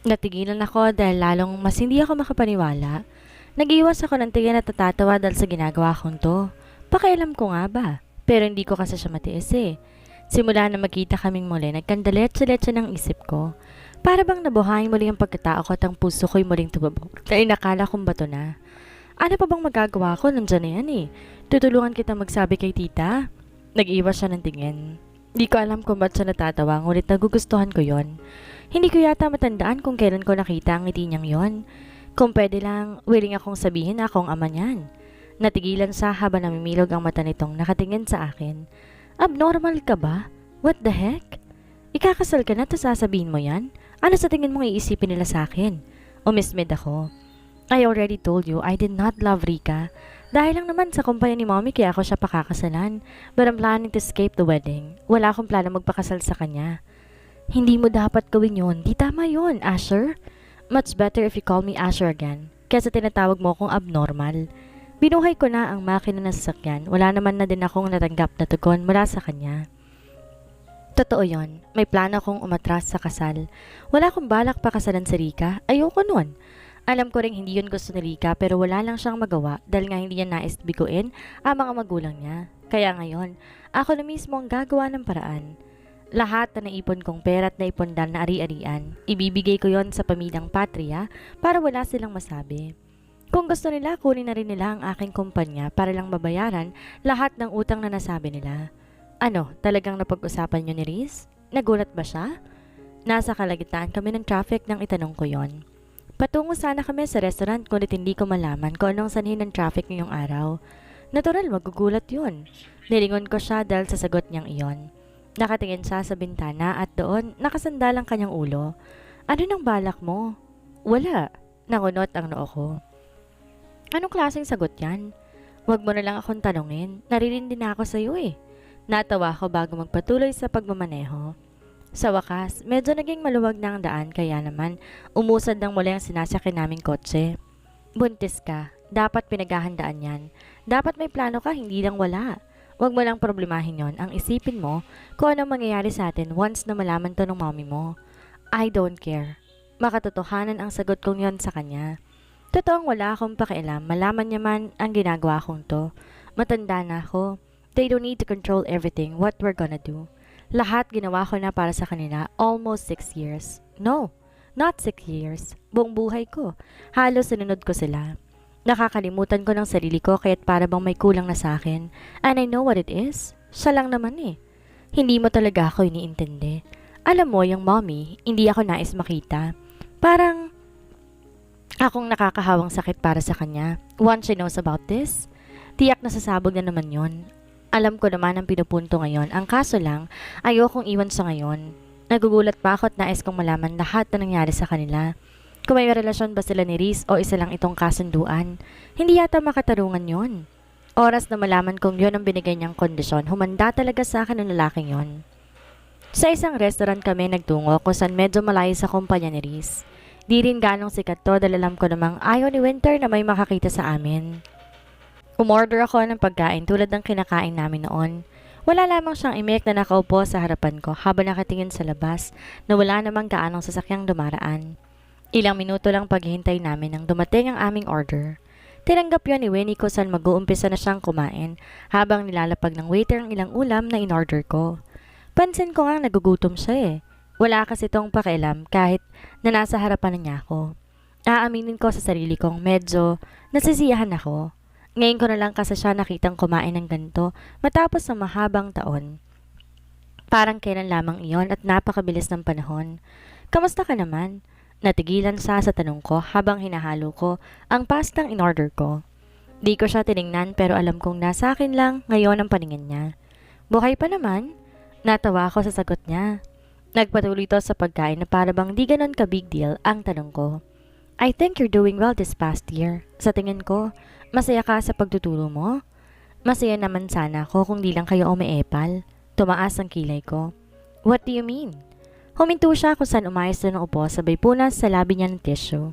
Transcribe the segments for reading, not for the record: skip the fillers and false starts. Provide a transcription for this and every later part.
Natigilan ako dahil lalong mas hindi ako makapaniwala. Nag-iwas ako ng tingin at natatawa dahil sa ginagawa kong to. Pakialam ko nga ba? Pero hindi ko kasi siya matiis eh. Simula na magkita kaming muli, nagkandalet-salet ng isip ko. Para bang nabuhayin muli ang pagkatao ko at ang puso ko'y muling tubabog na inakala kong bato na. Ano pa bang magagawa ko? Nandiyan na yan eh. Tutulungan kita magsabi kay tita. Nag-iwas siya ng tingin. Di ko alam kung ba't siya natatawa, ngunit nagugustuhan ko yon. Hindi ko yata matandaan kung kailan ko nakita ang ngiti niyang yon. Kung pwede lang, willing akong sabihin na akong ama niyan. Natigilan siya habang namimilog ang mata nitong nakatingin sa akin. Abnormal ka ba? What the heck? Ikakasal ka na tapos sasabihin mo yan? Ano sa tingin mong iisipin nila sa akin? Umismid ako. I already told you I did not love Rika. Dahil lang naman sa kumpanya ni mommy kaya ako siya pakakasalan. But I'm planning to escape the wedding. Wala akong plano magpakasal sa kanya. Hindi mo dapat gawin yun. Di tama yun, Asher. Much better if you call me Asher again. Kesa tinatawag mo akong abnormal. Binuhay ko na ang makina ng sasakyan. Wala naman na din akong natanggap na tugon mula sa kanya. Totoo yon. May plano akong umatras sa kasal. Wala akong balak pakasalan si Rika. Ayoko nun. Alam ko rin hindi yun gusto ni Rika pero wala lang siyang magawa dahil nga hindi niya nais biguin ang mga magulang niya. Kaya ngayon, ako na mismo ang gagawa ng paraan. Lahat na naipon kong pera at naipondan na ari-arian, ibibigay ko yon sa pamilyang Patria para wala silang masabi. Kung gusto nila, kunin na rin nila ang aking kumpanya para lang mabayaran lahat ng utang na nasabi nila. Ano, talagang napag-usapan niyo ni Riz? Nagulat ba siya? Nasa kalagitnaan kami ng traffic nang itanong ko yon. Patungo sana kami sa restaurant ngunit hindi ko malaman kung anong sanhin ng traffic ngayong araw. Natural, magugulat yun. Nilingon ko siya dahil sa sagot niyang iyon. Nakatingin siya sa bintana at doon nakasandal ang kanyang ulo. Ano nang balak mo? Wala. Nangunot ang noo ko. Anong klaseng sagot yan? Huwag mo na lang akong tanungin. Naririndi na ako sa iyo eh. Natawa ko bago magpatuloy sa pagmamaneho. Sa wakas, medyo naging maluwag na ang daan kaya naman umusad ng muli ang sinasakyan naming kotse. Buntis ka. Dapat pinaghahandaan yan. Dapat may plano ka, hindi lang wala. Huwag mo lang problemahin yon. Ang isipin mo kung anong mangyayari sa atin once na malaman to ng mommy mo. I don't care. Makatotohanan ang sagot kong yon sa kanya. Totoong wala akong pakialam. Malaman niya man ang ginagawa kong to. Matanda na ako. They don't need to control everything what we're gonna do. Lahat ginawa ko na para sa kanila almost 6 years. No, not 6 years. Buong buhay ko. Halos sinunod ko sila. Nakakalimutan ko ng sarili ko kaya't para bang may kulang na sa akin. And I know what it is. Siya lang naman eh. Hindi mo talaga ako iniintindi. Alam mo, yung mommy, hindi ako nais makita. Parang akong nakakahawang sakit para sa kanya. Once she knows about this, tiyak na sasabog na naman yon. Alam ko naman ang pinupunto ngayon. Ang kaso lang, ayokong iwan sa ngayon. Nagugulat pa ako at nais kong malaman lahat na nangyari sa kanila. Kung may relasyon ba sila ni Riz o isa lang itong kasunduan, hindi yata makatarungan yon. Oras na malaman kong yon ang binigay niyang kondisyon, humanda talaga sa akin ang lalaking yon. Sa isang restaurant kami nagtungo kung saan medyo malayo sa kumpanya ni Riz. Di rin ganong sikat to dahil alam ko namang ayaw ni Winter na may makakita sa amin. Umorder ako ng pagkain tulad ng kinakain namin noon. Wala lamang siyang imek na nakaupo sa harapan ko habang nakatingin sa labas na wala namang gaanong sasakyang dumaraan. Ilang minuto lang paghihintay namin nang dumating ang aming order. Tinanggap yon ni Winnie kung saan mag-uumpisa na siyang kumain habang nilalapag ng waiter ang ilang ulam na in-order ko. Pansin ko nga nagugutom siya eh. Wala kasi tong pakialam kahit na nasa harapan na niya ako. Aaminin ko sa sarili kong medyo nasisiyahan ako. Ngayon ko na lang kasi siya nakitang kumain ng ganito matapos ng mahabang taon. Parang kailan lamang iyon at napakabilis ng panahon. Kamusta ka naman? Natigilan siya sa tanong ko habang hinahalo ko ang pastang in-order ko. Di ko siya tiningnan pero alam kong nasa akin lang ngayon ang paningin niya. Buhay pa naman? Natawa ako sa sagot niya. Nagpatuloy to sa pagkain na para bang di ganon ka big deal ang tanong ko. I think you're doing well this past year. Sa tingin ko, masaya ka sa pagtuturo mo? Masaya naman sana ako kung di lang kayo umiepal. Tumaas ang kilay ko. What do you mean? Huminto siya kung saan umayos na ng upo sabay punas sa labi niya ng tissue.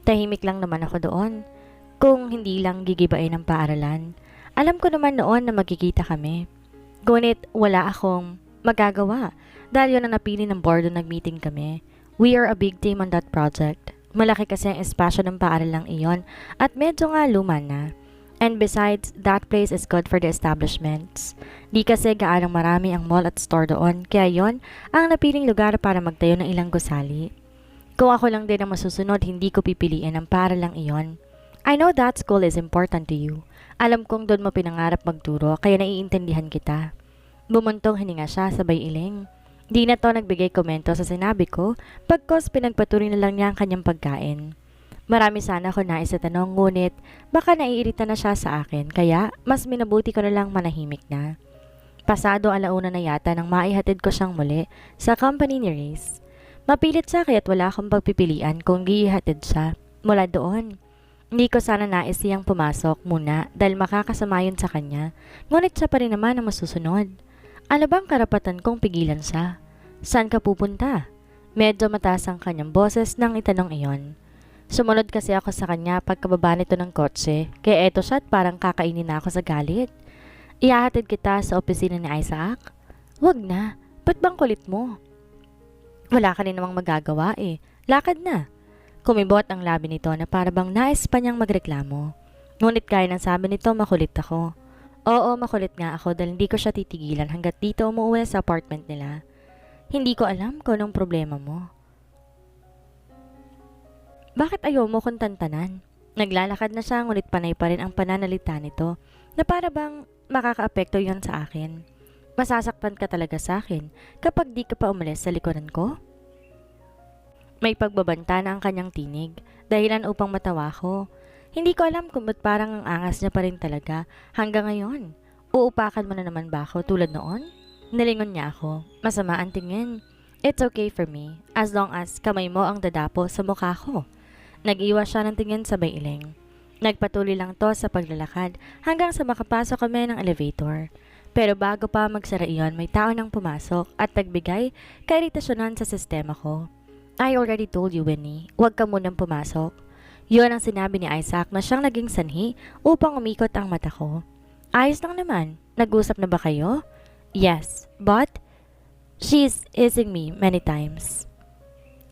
Tahimik lang naman ako doon. Kung hindi lang gigibain ng paaralan. Alam ko naman noon na magkikita kami. Ngunit wala akong magagawa dahil yun ang napili ng board nung nag-meeting kami. We are a big team on that project. Malaki kasi ang espasyo ng paaralang iyon at medyo nga luma na. And besides, that place is good for the establishments. Di kasi gaanong marami ang mall at store doon, kaya yon ang napiling lugar para magtayo ng ilang gusali. Kung ako lang din ang masusunod, hindi ko pipiliin ang paaralang iyon. I know that school is important to you. Alam kong doon mo pinangarap magturo, kaya naiintindihan kita. Bumuntong hininga siya sabay iling. Di na to nagbigay komento sa sinabi ko, pagkos pinagpatuloy na lang niya ang kanyang pagkain. Marami sana ako nais na tanong, ngunit baka naiirita na siya sa akin, kaya mas minabuti ko na lang manahimik na. Pasado alauna na yata nang maihatid ko siyang muli sa company ni Reese. Mapilit siya kaya't wala akong pagpipilian kung giihatid siya mula doon. Hindi ko sana nais siyang pumasok muna dahil makakasama yun sa kanya, ngunit siya pa rin naman ang masusunod. Ano bang karapatan kong pigilan siya? Saan ka pupunta? Medyo mataas ang kanyang boses nang itanong iyon. Sumunod kasi ako sa kanya pagkababa nito ng kotse, kaya eto siya at parang kakainin na ako sa galit. Ihahatid kita sa opisina ni Isaac? Wag na, ba't bang kulit mo? Wala ka rin namang magagawa eh, lakad na. Kumibot ang labi nito na para bang nais pa niyang magreklamo. Ngunit kaya ng sabi nito makulit ako. Oo, makulit nga ako dahil hindi ko siya titigilan hanggat dito umuwi sa apartment nila. Hindi ko alam kung anong problema mo. Bakit ayaw mo kong tantanan? Naglalakad na siya ngunit panay pa rin ang pananalita nito na para bang makakaapekto yon sa akin. Masasaktan ka talaga sa akin kapag di ka pa umalis sa likuran ko? May pagbabanta na ang kanyang tinig, dahilan upang matawa ko. Hindi ko alam kung ba't parang ang angas niya pa rin talaga hanggang ngayon. Uupakan mo na naman ba ako tulad noon? Nilingon niya ako. Masama ang tingin. It's okay for me, as long as kamay mo ang dadapo sa mukha ko. Nag-iwas siya ng tingin sabay iling. Nagpatuloy lang to sa paglalakad hanggang sa makapasok kami ng elevator. Pero bago pa magsara iyon, may tao nang pumasok at nagbigay kairitasyonan sa sistema ko. I already told you, Winnie, huwag ka munang pumasok. Yun ang sinabi ni Isaac na siyang naging sanhi upang umikot ang mata ko. Ayos lang naman. Nag-usap na ba kayo? Yes, but she's easing me many times.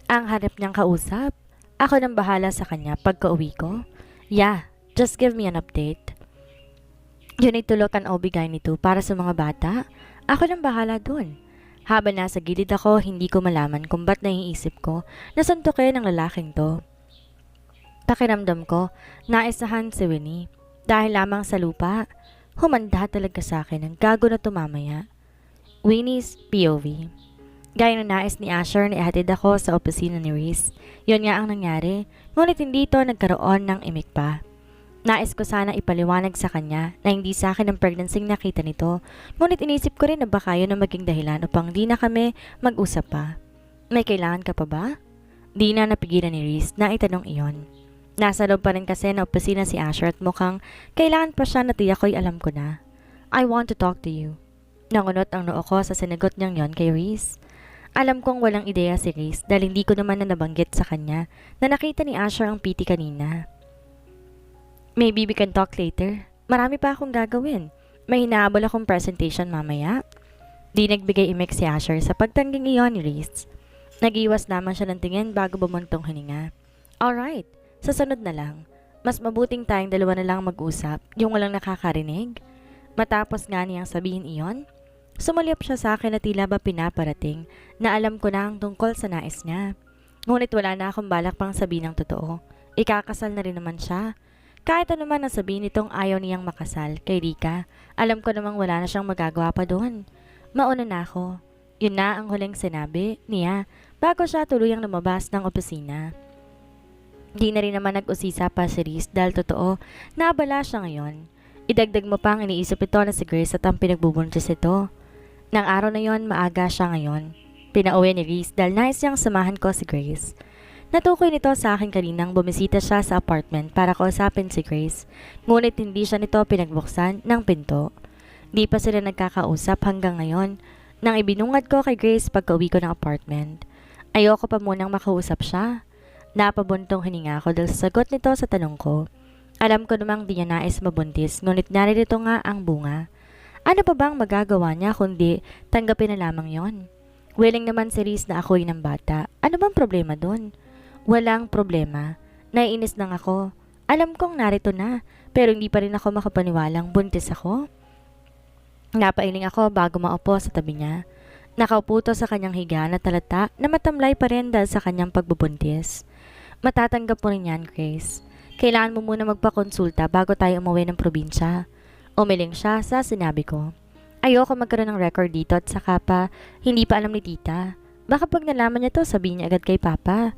Ang harap niyang kausap. Ako nang bahala sa kanya pagka-uwi ko. Yeah, just give me an update. Yun ay tulok ang obigay nito para sa mga bata. Ako nang bahala dun. Habang nasa gilid ako, hindi ko malaman kung ba't naiisip ko na suntukin ng lalaking to. Pakiramdam ko, naisahan si Winnie. Dahil lamang sa lupa, humanda talaga sa akin ang gago na tumamaya. Winnie's POV. Gaya ng nais ni Asher na ihatid ako sa opisina ni Reese. Yun nga ang nangyari, ngunit hindi ito nagkaroon ng imik pa. Nais ko sana ipaliwanag sa kanya na hindi sa akin ang pregnancy nakita nito, ngunit inisip ko rin na baka yun ang maging dahilan upang di na kami mag-usap pa. May kailangan ka pa ba? Di na napigilan ni Reese na itanong iyon. Nasa loob pa rin kasi na opisina si Asher at mukhang kailangan pa siya na tiyako'y alam ko na. I want to talk to you. Nangunot ang noo ko sa sinagot niyang yon kay Reese. Alam kong walang ideya si Reese dahil hindi ko naman na nabanggit sa kanya na nakita ni Asher ang PT kanina. Maybe we can talk later. Marami pa akong gagawin. May hinahabol akong presentation mamaya. Di nagbigay imik si Asher sa pagtangging iyon ni Reese. Nag-iwas naman siya ng tingin bago bumuntong hininga. Alright, sa sunod na lang. Mas mabuting tayong dalawa na lang mag-usap, yung walang nakakarinig. Matapos nga niyang sabihin iyon, sumulyap siya sa akin na tila ba pinaparating na alam ko na ang tungkol sa nais niya. Ngunit wala na akong balak pang sabihin ng totoo. Ikakasal na rin naman siya. Kahit ano man ang sabihin nitong ayaw niyang makasal kay Rika, alam ko namang wala na siyang magagawa pa doon. Mauna na ako. Yun na ang huling sinabi niya bago siya tuluyang lumabas ng opisina. Di na rin naman nag-usisa pa si Reese dahil totoo na abala siya ngayon. Idagdag mo pang iniisip ito na si Grace at ang pinagbubuntis ito. Nang araw na yon, maaga siya ngayon. Pinauwi ni Reese dahil nais niyang samahan ko si Grace. Natukoy nito sa akin kaninang bumisita siya sa apartment para kausapin si Grace, ngunit hindi siya nito pinagbuksan ng pinto. Di pa sila nagkakausap hanggang ngayon nang ibinungad ko kay Grace pagka-uwi ko ng apartment. Ayoko pa munang makausap siya. Napabuntong hininga ako dahil sa sagot nito sa tanong ko. Alam ko namang di niya nais mabuntis, ngunit naririto nga ang bunga. Ano pa bang magagawa niya kundi tanggapin na lamang yon? Willing naman si Reese na ako'y ng bata. Ano Ano bang problema dun? Walang problema. Naiinis lang ako. Alam kong narito na, pero hindi pa rin ako makapaniwalang buntis ako. Napailing ako bago maupo sa tabi niya. Nakaupo to sa kanyang higa na talata na matamlay pa rin dahil sa kanyang pagbubuntis. Matatanggap mo rin yan, Grace. Kailangan mo muna magpakonsulta bago tayo umuwi ng probinsya. Umiling siya sa sinabi ko. Ayoko magkaroon ng record dito at saka pa, hindi pa alam ni tita. Baka pag nalaman niya to, sabihin niya agad kay papa.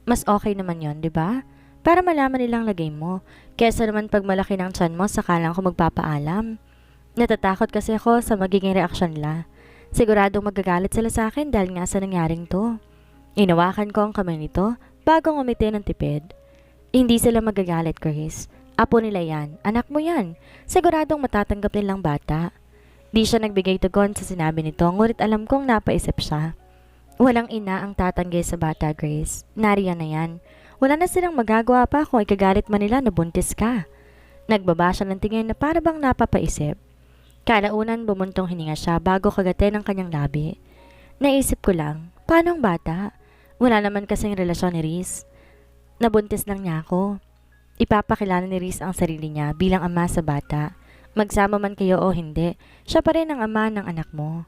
Mas okay naman yon, di ba? Para malaman nilang lagay mo. Kesa naman pag malaki ng tiyan mo, saka lang ako magpapaalam. Natatakot kasi ako sa magiging reaksyon nila. Siguradong magagalit sila sa akin dahil nga sa nangyaring to. Inawakan ko ang kamay nito bago ngumiti ng tipid. Hindi sila magagalit, Grace. Apo nila yan. Anak mo yan. Siguradong matatanggap nilang bata. Di siya nagbigay tugon sa sinabi nito, ngunit alam kong napaisip siya. Walang ina ang tatanggi sa bata, Grace. Nariyan na yan. Wala na silang magagawa pa kung ikagalit man nila na buntis ka. Nagbaba siya ng tingin na para bang napapaisip. Kalaunan bumuntong hininga siya bago kagatin ang kanyang labi. Naisip ko lang, paano ang bata? Wala naman kasing relasyon ni Riz. Nabuntis lang niya ako. Ipapakilala ni Riz ang sarili niya bilang ama sa bata. Magsama man kayo o hindi, siya pa rin ang ama ng anak mo.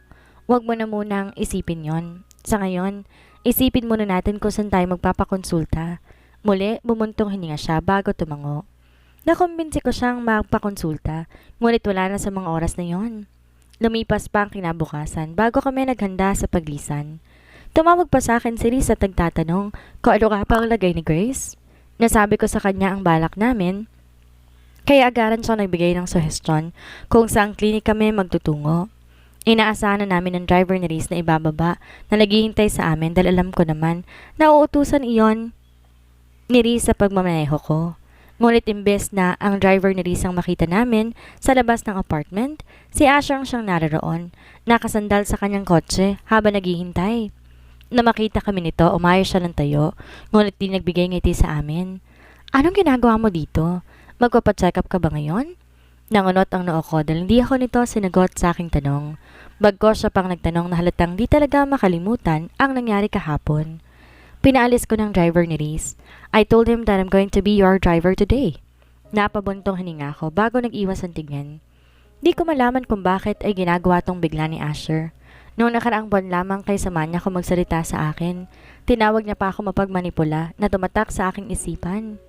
Huwag mo na munang isipin yon. Sa ngayon, isipin muna natin kung saan tayo magpapakonsulta. Muli, bumuntong hininga siya bago tumango. Nakumbinsi ko siyang magpakonsulta, ngunit wala na sa mga oras na yon. Lumipas pa ang kinabukasan bago kami naghanda sa paglisan. Tumawag pa sa akin si Riz at nagtatanong kung ano ka pa ang lagay ni Grace. Nasabi ko sa kanya ang balak namin, kaya agaran siya nagbigay ng suhestyon kung saang klinik kami magtutungo. Inaasahan na namin ng driver ni Riz na ibababa na naghihintay sa amin dahil alam ko naman na uutusan iyon ni Riz sa pagmamaneho ko. Ngunit imbes na ang driver ni Riz ang makita namin sa labas ng apartment, si Asher siyang naroon, nakasandal sa kanyang kotse habang naghihintay. Na makita kami nito, umayos siya ng tayo, ngunit di nagbigay ngiti sa amin. Anong ginagawa mo dito? Magpapacheck up ka ba ngayon? Nangunot ang noo ko dahil hindi ako nito sinagot sa aking tanong. Bagkos siya pang nagtanong na halatang di talaga makalimutan ang nangyari kahapon. Pinaalis ko ng driver ni Riz. I told him that I'm going to be your driver today. Napabuntong hininga ko bago nag-iwas ang tingin. Di ko malaman kung bakit ay ginagawa tong bigla ni Asher. Noong nakaraang buwan lamang kay sama niya ko magsalita sa akin, tinawag niya pa ako mapagmanipula na tumatak sa aking isipan.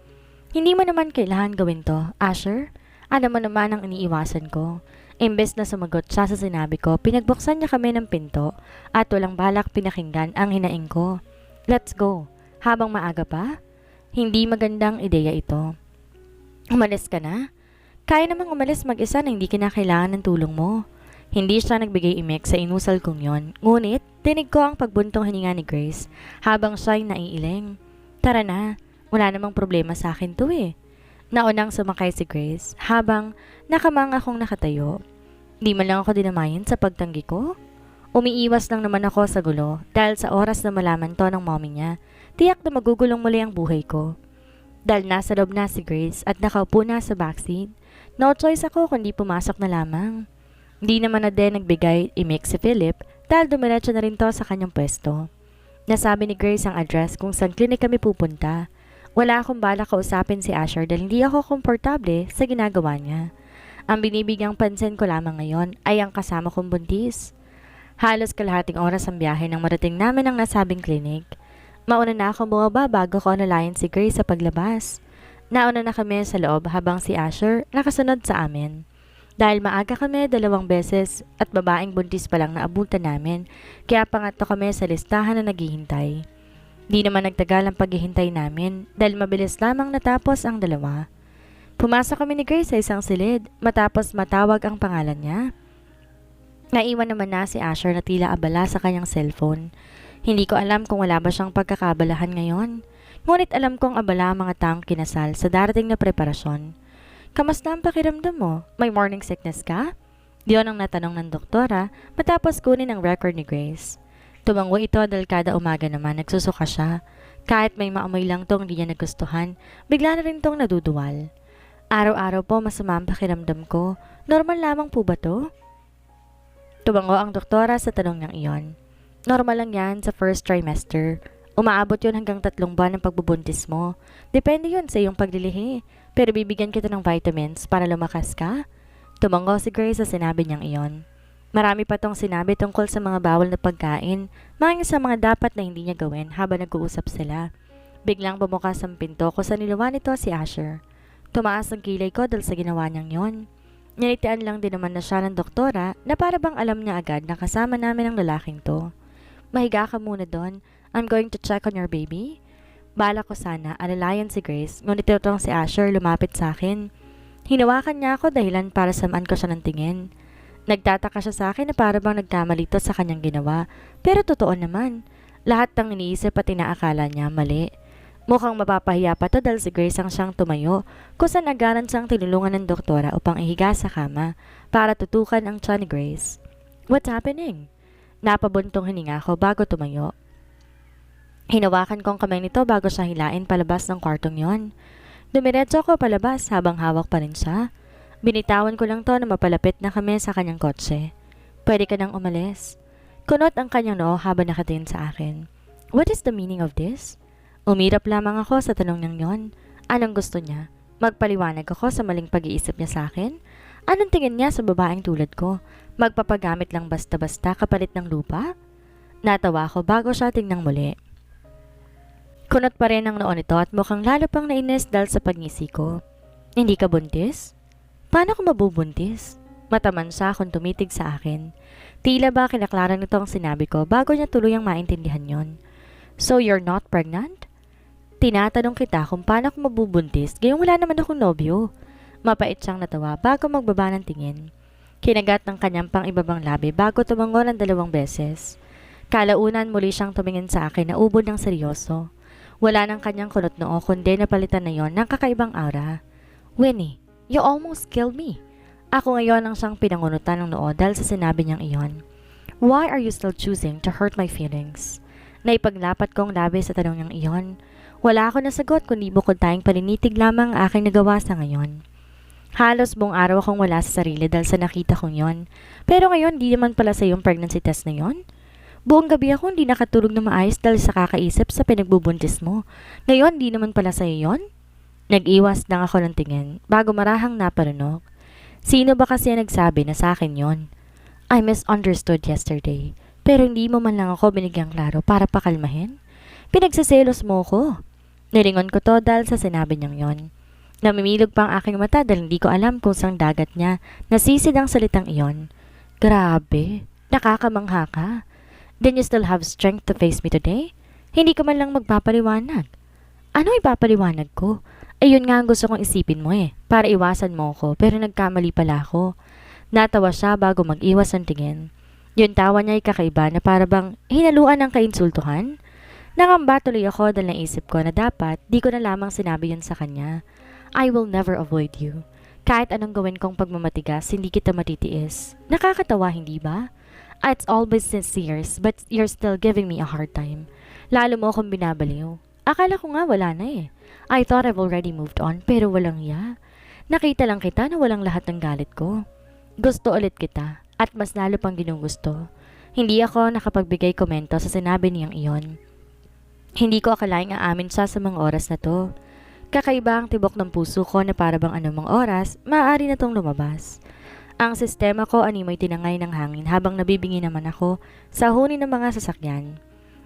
Hindi mo naman kailangan gawin to, Asher. Alam mo naman ang iniiwasan ko. Imbes na sumagot siya sa sinabi ko, pinagbuksan niya kami ng pinto at walang balak pinakinggan ang hinaing ko. Let's go. Habang maaga pa? Hindi magandang ideya ito. Umalis ka na? Kaya namang umalis mag-isa na hindi kinakailangan ng tulong mo. Hindi siya nagbigay imik sa inusal kong yon. Ngunit, tinig ko ang pagbuntong hininga ni Grace habang siya'y naiiling. Tara na, wala namang problema sa akin to eh. Naunang sumakay si Grace habang nakamang akong nakatayo. Di man lang ako dinamayin sa pagtanggi ko. Umiiwas lang naman ako sa gulo dahil sa oras na malaman to ng mommy niya, tiyak na magugulong muli ang buhay ko. Dahil nasa loob na si Grace at nakaupo na sa backseat, no choice ako kundi pumasok na lamang. Di naman na din nagbigay imik si Philip dahil dumiretso na rin to sa kanyang pwesto. Nasabi ni Grace ang address kung saan klinik kami pupunta. Wala akong balak kausapin si Asher dahil hindi ako komportable sa ginagawa niya. Ang binibigyang pansin ko lamang ngayon ay ang kasama kong buntis. Halos kalahating oras ang biyahe nang marating namin ang nasabing klinik. Mauna na akong bumaba bago ko nalayan si Grace sa paglabas. Nauna na kami sa loob habang si Asher nakasunod sa amin. Dahil maaga kami 2 beses at babaeng buntis pa lang naabutan namin, kaya pangatlo kami sa listahan na naghihintay. Di naman nagtagal ang paghihintay namin dahil mabilis lamang natapos ang 2. Pumasok kami ni Grace sa isang silid matapos matawag ang pangalan niya. Naiwan naman na si Asher na tila abala sa kanyang cellphone. Hindi ko alam kung wala ba siyang pagkakabalahan ngayon. Ngunit alam kong abala ang mga taong kinasal sa darating na preparasyon. Kamusta ang pakiramdam mo? May morning sickness ka? Diyon ang natanong ng doktora matapos kunin ang record ni Grace. Tumango ito dahil kada umaga naman nagsusuka siya. Kahit may maamoy lang tong hindi niya nagustuhan, bigla na rin tong naduduwal. Araw-araw po masama ang pakiramdam ko. Normal lamang po ba to? Tumango ang doktora sa tanong niyang iyon. Normal lang yan sa first trimester. Umaabot yun hanggang 3 buwan ng pagbubuntis mo. Depende yun sa iyong paglilihi. Pero bibigyan kita ng vitamins para lumakas ka. Tumango si Grace sa sinabi niyang iyon. Marami pa tong sinabi tungkol sa mga bawal na pagkain, mga sa mga dapat na hindi niya gawin habang nag-uusap sila. Biglang bumukas ang pinto ko sa niluwa nito si Asher. Tumaas ang kilay ko dahil sa ginawa niyang yon. Nilitian lang din naman na siya ng doktora na para bang alam niya agad na kasama namin ang lalaking to. Mahiga ka muna doon. I'm going to check on your baby. Bala ko sana alalayan si Grace, ngunit itong si Asher lumapit sa akin. Hinawakan niya ako dahilan para samaan ko siya ng tingin. Nagtataka siya sa akin na para bang nagkamali to sa kanyang ginawa, pero totoo naman. Lahat ng iniisip at inaakala niya mali. Mukhang mapapahiya pa to dahil si Grace ang siyang tumayo, kung saan agaran siyang tinulungan ng doktora upang ihiga sa kama para tutukan ang tiyan ni Grace. What's happening? Napabuntong hininga ko bago tumayo. Hinawakan kong kamay nito bago siya hilain palabas ng kwartong yon. Dumiretso ko palabas habang hawak pa rin siya. Binitawan ko lang to na mapalapit na kami sa kanyang kotse. Pwede ka nang umalis. Kunot ang kanyang noo habang nakatingin sa akin. What is the meaning of this? Umirap lamang ako sa tanong niyang yon. Anong gusto niya? Magpaliwanag ako sa maling pag-iisip niya sa akin? Anong tingin niya sa babaeng tulad ko? Magpapagamit lang basta-basta kapalit ng lupa? Natawa ako bago siya tingnan muli. Kunot pa rin ang noo nito at mukhang lalo pang nainis dahil sa pagngisi ko. Hindi ka buntis? Paano ko mabubuntis? Mataman siya kung tumitig sa akin. Tila ba kinaklaran nito ang sinabi ko bago niya tuluyang maintindihan yon. So you're not pregnant? Tinatanong kita kung paano ko mabubuntis gayong wala naman akong nobyo. Mapait siyang natawa bago magbaba ng tingin. Kinagat ng kanyang pang ibabang labi bago tumango ng 2 beses. Kalaunan muli siyang tumingin sa akin na ubod ng seryoso. Wala ng kanyang kunot noo kundi napalitan na yon ng kakaibang aura. Winnie, you almost killed me. Ako ngayon ang siyang pinangunutan ng noo dahil sa sinabi niyang iyon. Why are you still choosing to hurt my feelings? Naipaglapat kong labi sa tanong niyang iyon. Wala ako nasagot kundi bukod tayong palinitig lamang ang aking nagawa sa ngayon. Halos buong araw akong wala sa sarili dahil sa nakita kong yon. Pero ngayon di naman pala sa iyong pregnancy test na yon. Buong gabi ako hindi nakatulog na maayos dahil sa kakaisip sa pinagbubuntis mo. Ngayon di naman pala sa iyo yon? Nag-iwas lang ako ng tingin bago marahang naparunog. Sino ba kasi nagsabi na sa akin yon? I misunderstood yesterday, pero hindi mo man lang ako binigyang klaro para pakalmahin. Pinagsiselos mo ko. Nilingon ko to dahil sa sinabi niyang yon. Namimilog pa ang aking mata dahil hindi ko alam kung sang dagat niya nasisid ang salitang iyon. Grabe, nakakamangha ka. Then you still have strength to face me today? Hindi ka man lang magpapaliwanag. Ano ipapaliwanag ko? Ayun nga ang gusto kong isipin mo para iwasan mo ko, pero nagkamali pala ako. Natawa siya bago mag-iwas ang tingin. Yung tawa niya ay kakaiba na para bang hinaluan ng kainsultuhan. Nangamba tuloy ako dahil naisip ko na dapat di ko na lamang sinabi yun sa kanya. I will never avoid you. Kahit anong gawin kong pagmamatigas, hindi kita matitiis. Nakakatawa, hindi ba? It's always sincere, but you're still giving me a hard time. Lalo mo akong binabaliw. Akala ko nga wala na I thought I've already moved on, pero walang ya. Nakita lang kita na walang lahat ng galit ko. Gusto ulit kita, at mas lalo pang ginugusto. Hindi ako nakapagbigay komento sa sinabi niyang iyon. Hindi ko akalaing aamin siya sa mga oras na to. Kakaiba ang tibok ng puso ko na para bang anumang oras, maaari na tong lumabas. Ang sistema ko animoy tinangay ng hangin habang nabibingi naman ako sa huni ng mga sasakyan.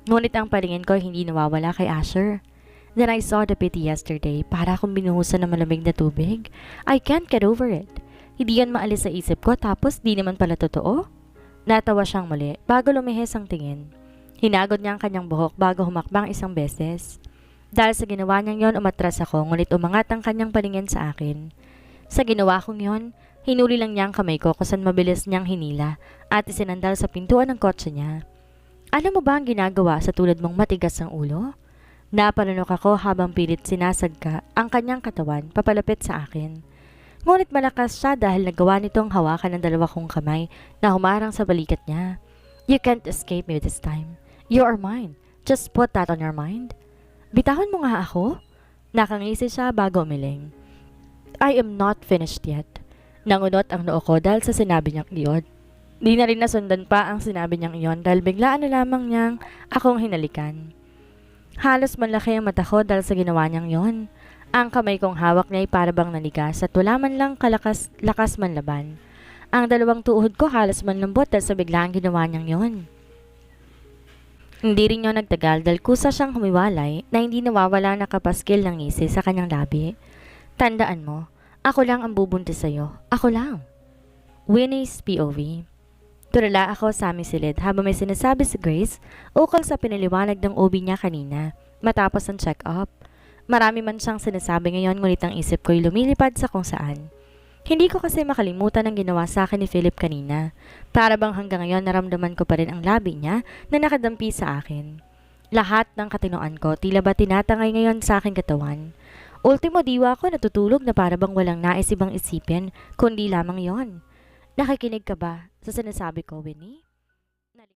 Ngunit ang palingin ko hindi nawawala kay Asher. Then I saw the pity yesterday para akong binuhusan ng malamig na tubig. I can't get over it. Hindi yan maalis sa isip ko tapos di naman pala totoo. Natawa siyang muli bago lumihis ang tingin. Hinagod niya ang kanyang buhok bago humakbang 1 beses. Dahil sa ginawa niyang yon umatras ako ngunit umangat ang kanyang paningin sa akin. Sa ginawa kong yon, hinuli lang niya ang kamay ko kung saan mabilis niyang hinila at isinandal sa pintuan ng kotse niya. Alam mo ba ang ginagawa sa tulad mong matigas ang ulo? Napanunok ako habang pilit sinasagka ang kanyang katawan papalapit sa akin. Ngunit malakas siya dahil nagawa nitong hawakan ng 2 kong kamay na humarang sa balikat niya. You can't escape me this time. You are mine. Just put that on your mind. Bitawan mo nga ako? Nakangisi siya bago umiling. I am not finished yet. Nangunot ang noo ko dahil sa sinabi niyang iyon. Di na rin nasundan pa ang sinabi niyang iyon dahil biglaan na lamang niyang akong hinalikan. Halos manlaki ang mata ko dahil sa ginawa niyang yon. Ang kamay kong hawak niya ay para bang nanigas at wala man lang lakas man laban. Ang dalawang tuhod ko halos manlambot dahil sa biglaang ginawa niyang yon. Hindi rin yun nagtagal dahil kusa siyang humiwalay na hindi nawawala na kapaskil ng ngisi sa kanyang labi. Tandaan mo, ako lang ang bubuntis sa'yo. Ako lang. Winnie's POV. Tulala ako sa aming silid habang may sinasabi si Grace ukol sa pinaliwanag ng OB niya kanina matapos ang check-up. Marami man siyang sinasabi ngayon ngunit ang isip ko'y lumilipad sa kung saan. Hindi ko kasi makalimutan ang ginawa sa akin ni Philip kanina. Para bang hanggang ngayon naramdaman ko pa rin ang labi niya na nakadampi sa akin. Lahat ng katinoan ko tila ba tinatangay ngayon sa aking katawan. Ultimo diwa ko natutulog na para bang walang nais ibang isipin kundi lamang yon. Nakikinig ka ba sa sinasabi ko, Winnie?